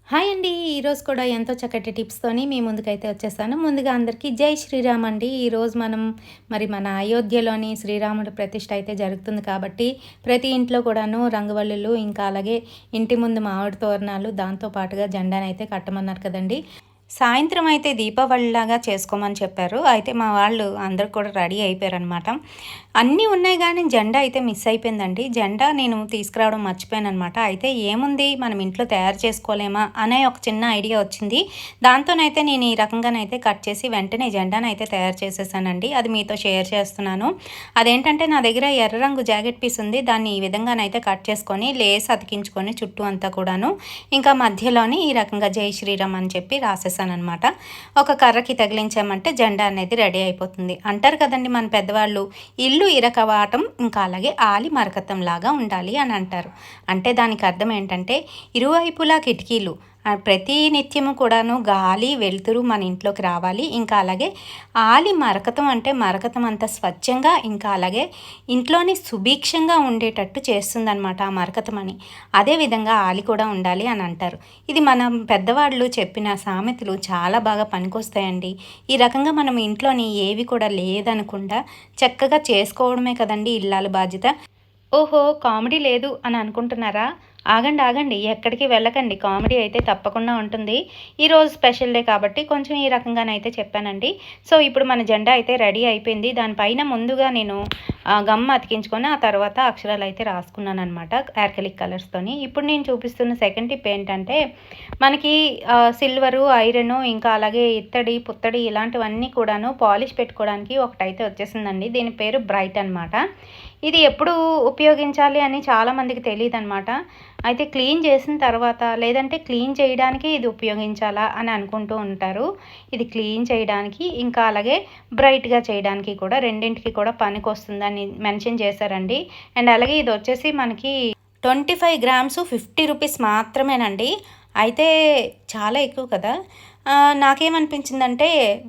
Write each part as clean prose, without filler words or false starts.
Hi అండి. ఈరోజు కూడా ఎంతో చక్కటి టిప్స్‌తోని మీ ముందుకైతే వచ్చేసాను. ముందుగా అందరికీ జై శ్రీరామ్ అండి. ఈరోజు మనం మన అయోధ్యలోని శ్రీరాముడి ప్రతిష్ఠ అయితే జరుగుతుంది కాబట్టి, ప్రతి ఇంట్లో కూడాను రంగవల్లులు, ఇంకా అలాగే ఇంటి ముందు మామిడి తోరణాలు, దాంతో పాటుగా జెండానైతే కట్టమన్నారు కదండీ! సాయంత్రం అయితే దీపావళిలాగా చేసుకోమని చెప్పారు. అయితే మా వాళ్ళు అందరూ కూడా రెడీ అయిపోయారనమాట. అన్నీ ఉన్నాయి గానీ జెండా అయితే మిస్ అయిపోయిందండి. జెండా నేను తీసుకురావడం మర్చిపోయాననమాట. అయితే ఏముంది మనం ఇంట్లో తయారు చేసుకోలేమా అనే ఒక చిన్న ఐడియా వచ్చింది. దాంతోనైతే నేను ఈ రకంగానైతే కట్ చేసి వెంటనే జెండానైతే తయారు చేసేసానండి. అది మీతో షేర్ చేస్తున్నాను. అదేంటంటే నా దగ్గర ఎర్ర రంగు జాకెట్ పీస్ ఉంది. దాన్ని ఈ విధంగానైతే కట్ చేసుకొని లేస్ అతికించుకొని చుట్టూ అంతా కూడాను ఇంకా మధ్యలోని ఈ రకంగా జై శ్రీరామ్ అని చెప్పి రాసేసాననమాట. ఒక కర్రకి తగిలించామంటే జెండా అనేది రెడీ అయిపోతుంది. అంటారు కదండి మన పెద్దవాళ్ళు, ఇల్లు ఇరకవాటం ఇంకా అలాగే ఆలి మరకతం లాగా ఉండాలి అని అంటారు. అంటే దానికి అర్థం ఏంటంటే ఇరువైపులా కిటికీలు ప్రతి నిత్యము కూడాను గాలి వెలుతురు మన ఇంట్లోకి రావాలి. ఇంకా అలాగే ఆలి మరకతం అంటే మరకతం అంత స్వచ్ఛంగా ఇంకా అలాగే ఇంట్లోని సుభిక్షంగా ఉండేటట్టు చేస్తుందన్నమాట ఆ మరకతం అని. అదేవిధంగా ఆలి కూడా ఉండాలి అని అంటారు. ఇది మనం పెద్దవాళ్ళు చెప్పిన సామెతలు చాలా బాగా పనికొస్తాయండి. ఈ రకంగా మనం ఇంట్లోని ఏవి కూడా లేదనకుండా చక్కగా చేసుకోవడమే కదండి ఇల్లాలి బాధ్యత. ఓహో! కామెడీ లేదు అని అనుకుంటున్నారా? ఆగండి, ఆగండి. ఎక్కడికి వెళ్ళకండి. కామెడీ అయితే తప్పకుండా ఉంటుంది. ఈరోజు స్పెషల్ డే కాబట్టి కొంచెం ఈ రకంగానైతే చెప్పానండి. సో, ఇప్పుడు మన జెండా అయితే రెడీ అయిపోయింది. దానిపైన ముందుగా నేను గమ్ అతికించుకొని ఆ తర్వాత అక్షరాలైతే రాసుకున్నాననమాట యాక్రిలిక్ కలర్స్‌తోని. ఇప్పుడు నేను చూపిస్తున్న సెకండ్ టిప్ ఏంటంటే, మనకి సిల్వరు, ఐరను ఇంకా అలాగే ఇత్తడి, పుత్తడి ఇలాంటివన్నీ కూడాను పాలిష్ పెట్టుకోవడానికి ఒకటైతే వచ్చేసిందండి. దీని పేరు బ్రైట్ అనమాట. ఇది ఎప్పుడు ఉపయోగించాలి అని చాలామందికి తెలీదనమాట. అయితే క్లీన్ చేసిన తర్వాత లేదంటే క్లీన్ చేయడానికి ఇది ఉపయోగించాలా అని అనుకుంటూ ఉంటారు. ఇది క్లీన్ చేయడానికి ఇంకా అలాగే బ్రైట్‌గా చేయడానికి కూడా రెండింటికి కూడా పనికొస్తుందని మెన్షన్ చేశారండి. అండ్ అలాగే ఇదొచ్చేసి మనకి 25 గ్రామ్స్ 50 రూపీస్ మాత్రమేనండి. అయితే చాలా ఎక్కువ కదా! నాకేమనిపించిందంటే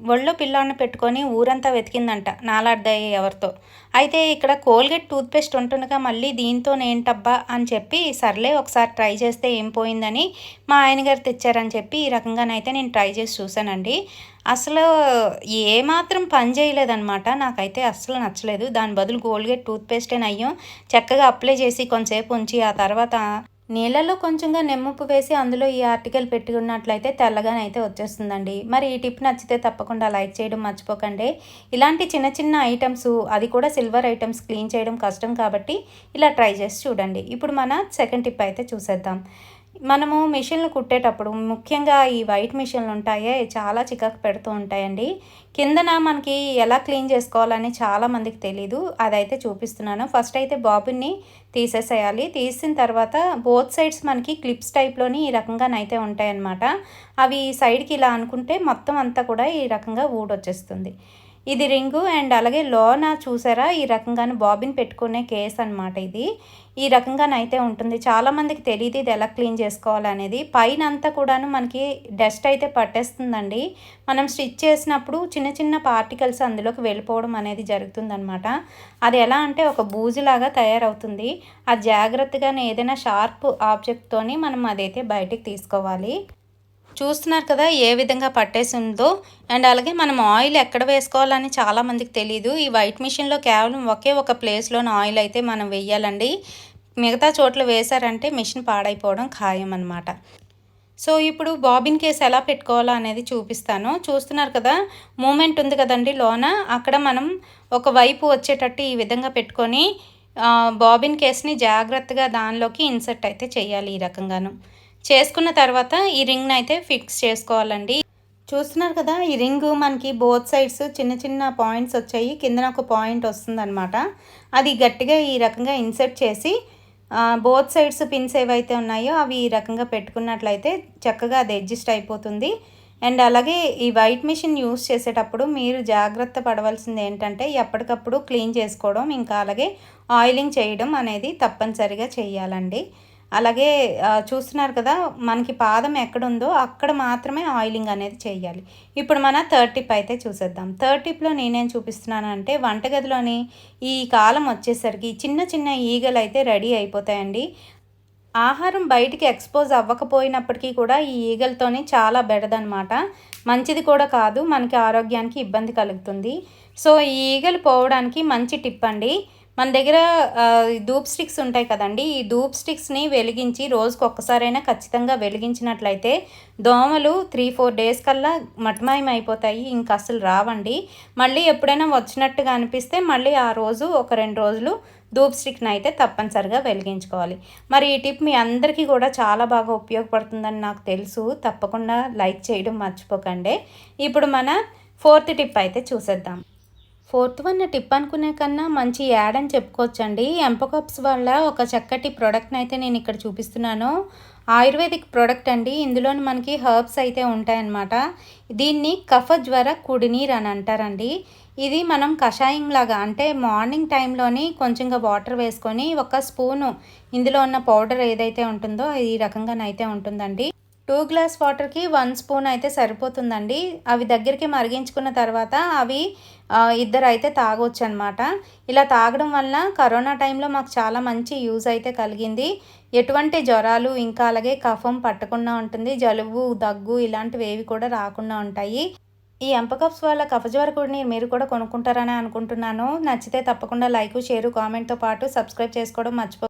ఒళ్ళో పిల్లోడిని పెట్టుకొని ఊరంతా వెతికిందంట నాలాడ్డాయి ఎవరితో. అయితే ఇక్కడ కోల్గేట్ టూత్‌పేస్ట్ ఉంటుండగా మళ్ళీ దీంతోనేంటబ్బా అని చెప్పి సర్లే ఒకసారి ట్రై చేస్తే ఏం పోయిందని మా ఆయనగారు తెచ్చారని చెప్పి ఈ రకంగానైతే నేను ట్రై చేసి చూసానండి. అసలు ఏమాత్రం పని చేయలేదనమాట. నాకైతే అస్సలు నచ్చలేదు. దాని బదులు కోల్గేట్ టూత్‌పేస్టే నయ్యం. చక్కగా అప్లై చేసి కొంతసేపు ఉంచి ఆ తర్వాత నీళ్ళలో కొంచెంగా నిమ్మప్పు వేసి అందులో ఈ ఆర్టికల్ పెట్టుకున్నట్లయితే తెల్లగానైతే వచ్చేస్తుందండి. మరి ఈ టిప్ నచ్చితే తప్పకుండా లైక్ చేయడం మర్చిపోకండి. ఇలాంటి చిన్న చిన్న ఐటమ్స్ అది కూడా సిల్వర్ ఐటమ్స్ క్లీన్ చేయడం కష్టం కాబట్టి ఇలా ట్రై చేసి చూడండి. ఇప్పుడు మన సెకండ్ టిప్ అయితే చూసేద్దాం. మనము మిషన్లు కుట్టేటప్పుడు ముఖ్యంగా ఈ వైట్ మిషన్లు ఉంటాయే చాలా చికాకు పెడుతూ ఉంటాయండి. కిందన మనకి ఎలా క్లీన్ చేసుకోవాలని చాలామందికి తెలీదు. అదైతే చూపిస్తున్నాను. ఫస్ట్ అయితే బాబిన్ని తీసేసేయాలి. తీసిన తర్వాత బోత్ సైడ్స్ మనకి క్లిప్స్ టైప్‌లోని ఈ రకంగానైతే ఉంటాయన్నమాట. అవి సైడ్‌కి ఇలా అనుకుంటే మొత్తం అంతా కూడా ఈ రకంగా ఊడొచ్చేస్తుంది. ఇది రింగు అండ్ అలాగే లోన చూసారా ఈ రకంగాను బాబిన్ పెట్టుకునే కేస్ అనమాట ఇది. ఈ రకంగానైతే ఉంటుంది. చాలామందికి తెలీదు ఇది ఎలా క్లీన్ చేసుకోవాలనేది. పైనంతా కూడాను మనకి డస్ట్ అయితే పట్టేస్తుందండి. మనం స్టిచ్ చేసినప్పుడు చిన్న చిన్న పార్టికల్స్ అందులోకి వెళ్ళిపోవడం అనేది జరుగుతుందనమాట. అది ఎలా అంటే ఒక బూజులాగా తయారవుతుంది. అది జాగ్రత్తగానే ఏదైనా షార్ప్ ఆబ్జెక్ట్‌తోని మనం అదైతే బయటికి తీసుకోవాలి. చూస్తున్నారు కదా ఏ విధంగా పట్టేసిందో. అండ్ అలాగే మనం ఆయిల్ ఎక్కడ వేసుకోవాలని చాలామందికి తెలీదు. ఈ వైట్ మిషన్‌లో కేవలం ఒకే ఒక ప్లేస్‌లోనే ఆయిల్ అయితే మనం వెయ్యాలండి. మిగతా చోట్ల వేశారంటే మిషన్ పాడైపోవడం ఖాయం అనమాట. సో, ఇప్పుడు బాబిన్ కేస్ ఎలా పెట్టుకోవాలో అనేది చూపిస్తాను. చూస్తున్నారు కదా మూమెంట్ ఉంది కదండీ లోన. అక్కడ మనం ఒక వైపు వచ్చేటట్టు ఈ విధంగా పెట్టుకొని బాబిన్ కేస్‌ని జాగ్రత్తగా దానిలోకి ఇన్సర్ట్ అయితే చేయాలి ఈ రకంగాను. చేసుకున్న తర్వాత ఈ రింగ్‌నైతే ఫిక్స్ చేసుకోవాలండి. చూస్తున్నారు కదా! ఈ రింగు మనకి బోత్ సైడ్స్ చిన్న చిన్న పాయింట్స్ వచ్చాయి. కిందన ఒక పాయింట్ వస్తుందనమాట. అది గట్టిగా ఈ రకంగా ఇన్సర్ట్ చేసి బోత్ సైడ్స్ పిన్స్ ఏవైతే ఉన్నాయో అవి ఈ రకంగా పెట్టుకున్నట్లయితే చక్కగా అది అడ్జస్ట్ అయిపోతుంది. అండ్ అలాగే ఈ వైట్ మిషన్ యూజ్ చేసేటప్పుడు మీరు జాగ్రత్త పడవలసింది ఏంటంటే ఎప్పటికప్పుడు క్లీన్ చేసుకోవడం, ఇంకా అలాగే ఆయిలింగ్ చేయడం అనేది తప్పనిసరిగా చేయాలండి. అలాగే చూస్తున్నారు కదా మనకి పాదం ఎక్కడుందో అక్కడ మాత్రమే ఆయిలింగ్ అనేది చేయాలి. ఇప్పుడు మన థర్డ్ టిప్ అయితే చూసేద్దాం. థర్డ్ టిప్‌లో నేనేం చూపిస్తున్నానంటే వంటగదిలోని ఈ కాలం వచ్చేసరికి చిన్న చిన్న ఈగలైతే రెడీ అయిపోతాయండి. ఆహారం బయటికి ఎక్స్‌పోజ్ అవ్వకపోయినప్పటికీ కూడా ఈ ఈగలతోని చాలా బెడదనమాట. మంచిది కూడా కాదు. మనకి ఆరోగ్యానికి ఇబ్బంది కలుగుతుంది. సో, ఈ ఈగలు పోవడానికి మంచి టిప్ అండి. మన దగ్గర ధూప్ స్టిక్స్ ఉంటాయి కదండీ! ఈ ధూప్ స్టిక్స్‌ని వెలిగించి రోజుకొక్కసారైనా ఖచ్చితంగా వెలిగించినట్లయితే దోమలు 3, 4 డేస్ కల్లా మటుమాయమైపోతాయి. ఇంక అసలు రావండి. మళ్ళీ ఎప్పుడైనా వచ్చినట్టుగా అనిపిస్తే మళ్ళీ ఆ రోజు ఒక 2 రోజులు ధూప్ స్టిక్‌ని అయితే తప్పనిసరిగా వెలిగించుకోవాలి. మరి ఈ టిప్ మీ అందరికీ కూడా చాలా బాగా ఉపయోగపడుతుందని నాకు తెలుసు. తప్పకుండా లైక్ చేయడం మర్చిపోకండి. ఇప్పుడు మన ఫోర్త్ టిప్ అయితే చూసేద్దాం. ఫోర్త్ వన్ టిప్ అనుకునే కన్నా మంచి యాడ్ అని చెప్పుకోవచ్చండి. ఎంపోకప్స్ వాళ్ళ ఒక చక్కటి ప్రోడక్ట్‌ని అయితే నేను ఇక్కడ చూపిస్తున్నాను. ఆయుర్వేదిక్ ప్రోడక్ట్ అండి. ఇందులోని మనకి హెర్బ్స్ అయితే ఉంటాయన్నమాట. దీన్ని కఫజ్వర కుడినీరు అని అంటారండి. ఇది మనం కషాయంలాగా అంటే మార్నింగ్ టైంలోని కొంచెంగా వాటర్ వేసుకొని ఒక స్పూను ఇందులో ఉన్న పౌడర్ ఏదైతే ఉంటుందో ఈ రకంగానైతే ఉంటుందండి. 2 గ్లాస్ వాటర్‌కి 1 స్పూన్ అయితే సరిపోతుందండి. అవి దగ్గరికి మరిగించుకున్న తర్వాత అవి ఇద్దరైతే తాగొచ్చనమాట. ఇలా తాగడం వల్ల కరోనా టైంలో మాకు చాలా మంచి యూజ్ అయితే కలిగింది. ఎటువంటి జ్వరాలు ఇంకా అలాగే కఫం పట్టకుండా ఉంటుంది. జలుబు, దగ్గు ఇలాంటివేవి కూడా రాకుండా ఉంటాయి. ఈ ఎంపకప్స్ వాళ్ళ కఫజ్వర కుడిని మీరు కూడా కొనుక్కుంటారని అనుకుంటున్నాను. నచ్చితే తప్పకుండా లైకు, షేరు, కామెంట్‌తో పాటు సబ్స్క్రైబ్ చేసుకోవడం మర్చిపో